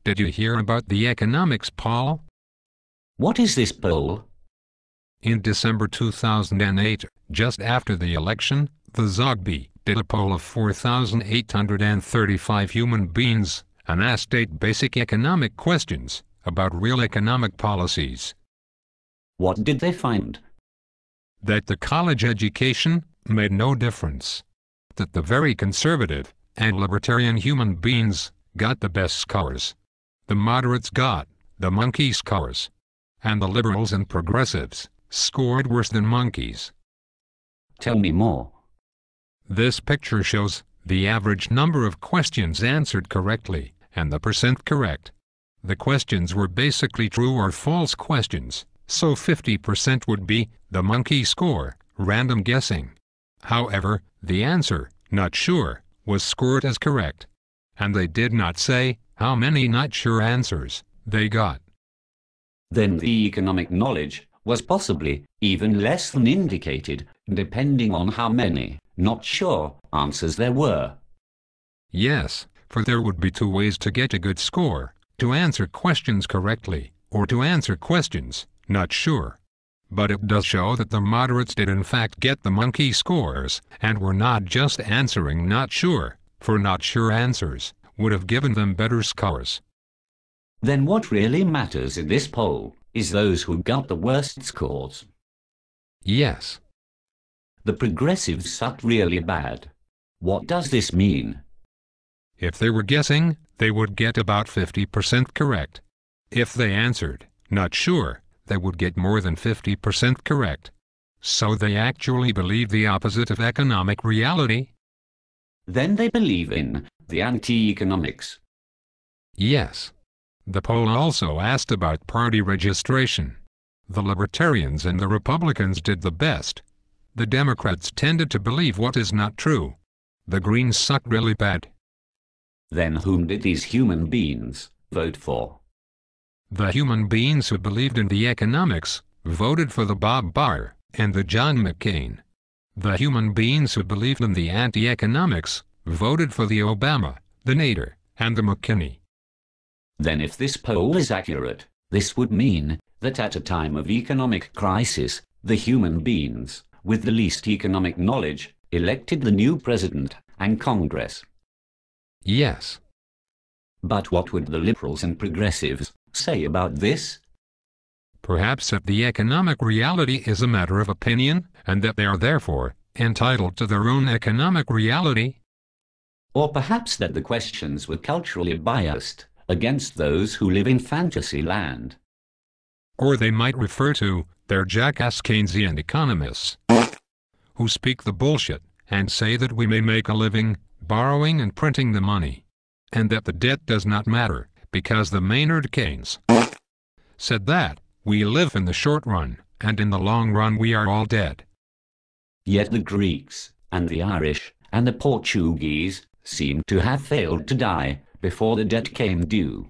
Did you hear about the economics poll? What is this poll? In December 2008, just after the election, the Zogby did a poll of 4,835 human beings and asked 8 basic economic questions about real economic policies. What did they find? That the college education made no difference. That the very conservative and libertarian human beings got the best scores. The moderates got the monkey scores. And the liberals and progressives scored worse than monkeys. Tell me more. This picture shows the average number of questions answered correctly and the percent correct. The questions were basically true or false questions, so 50% would be the monkey score, random guessing. However, the answer, not sure, was scored as correct. And they did not say how many not sure answers they got. Then the economic knowledge was possibly even less than indicated, depending on how many not sure answers there were. Yes, for there would be 2 ways to get a good score: to answer questions correctly, or to answer questions not sure. But it does show that the moderates did in fact get the monkey scores, and were not just answering not sure, for not sure answers would have given them better scores. Then what really matters in this poll is those who got the worst scores. Yes. The progressives sucked really bad. What does this mean? If they were guessing, they would get about 50% correct. If they answered not sure, they would get more than 50% correct. So they actually believe the opposite of economic reality. Then they believe in the anti-economics. Yes. The poll also asked about party registration. The Libertarians and the Republicans did the best. The Democrats tended to believe what is not true. The Greens sucked really bad. Then whom did these human beings vote for? The human beings who believed in the economics voted for the Bob Barr and the John McCain. The human beings who believed in the anti-economics voted for the Obama, the Nader, and the McKinney. Then if this poll is accurate, this would mean that at a time of economic crisis, the human beings with the least economic knowledge elected the new president and Congress. Yes. But what would the liberals and progressives say about this? Perhaps that the economic reality is a matter of opinion, and that they are therefore entitled to their own economic reality. Or perhaps that the questions were culturally biased against those who live in fantasy land. Or they might refer to their jackass Keynesian economists, who speak the bullshit and say that we may make a living borrowing and printing the money, and that the debt does not matter, because the Maynard Keynes said that we live in the short run, and in the long run we are all dead. Yet the Greeks, and the Irish, and the Portuguese seem to have failed to die before the debt came due.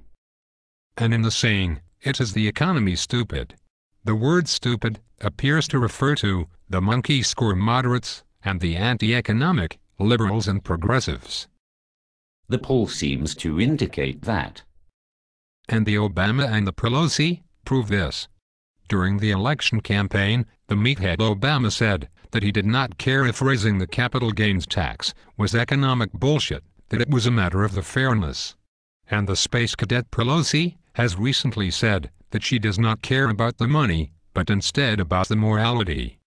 And in the saying, "It is the economy stupid," the word stupid appears to refer to the monkey score moderates and the anti-economic liberals and progressives. The poll seems to indicate that. And the Obama and the Pelosi prove this. During the election campaign, the meathead Obama said that he did not care if raising the capital gains tax was economic bullshit, that it was a matter of the fairness. And the space cadet Pelosi has recently said that she does not care about the money, but instead about the morality.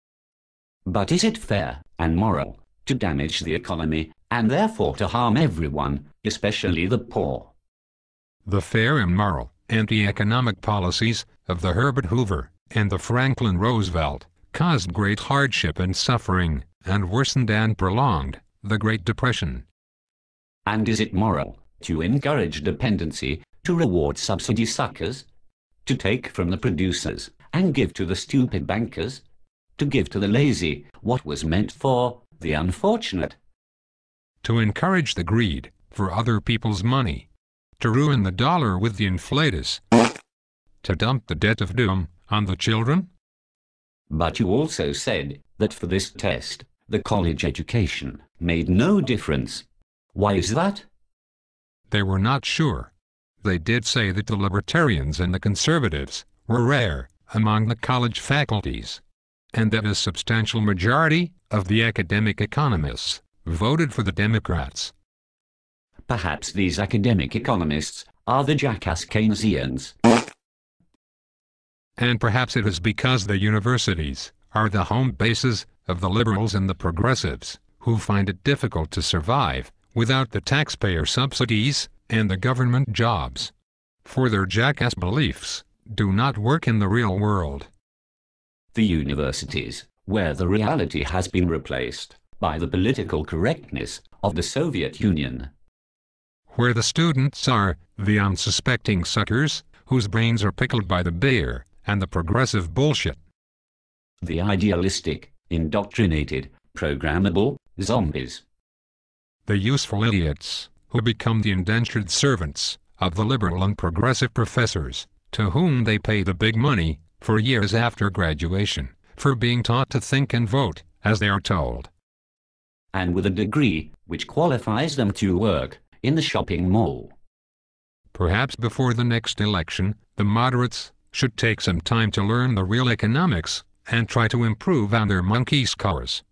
But is it fair and moral to damage the economy and therefore to harm everyone, especially the poor? The fair and moral anti-economic policies of the Herbert Hoover and the Franklin Roosevelt caused great hardship and suffering, and worsened and prolonged the Great Depression. And is it moral to encourage dependency, to reward subsidy suckers, to take from the producers and give to the stupid bankers, to give to the lazy what was meant for the unfortunate? To encourage the greed for other people's money, to ruin the dollar with the inflators, to dump the debt of doom on the children? But you also said that for this test, the college education made no difference. Why is that? They were not sure. They did say that the libertarians and the conservatives were rare among the college faculties, and that a substantial majority of the academic economists voted for the Democrats. Perhaps these academic economists are the jackass Keynesians. And perhaps it is because the universities are the home bases of the liberals and the progressives, who find it difficult to survive without the taxpayer subsidies and the government jobs. For their jackass beliefs do not work in the real world. The universities, where the reality has been replaced by the political correctness of the Soviet Union. Where the students are the unsuspecting suckers whose brains are pickled by the beer and the progressive bullshit. The idealistic, indoctrinated, programmable zombies. The useful idiots who become the indentured servants of the liberal and progressive professors, to whom they pay the big money for years after graduation, for being taught to think and vote as they are told. And with a degree which qualifies them to work in the shopping mall. Perhaps before the next election, the moderates should take some time to learn the real economics and try to improve on their monkey scores.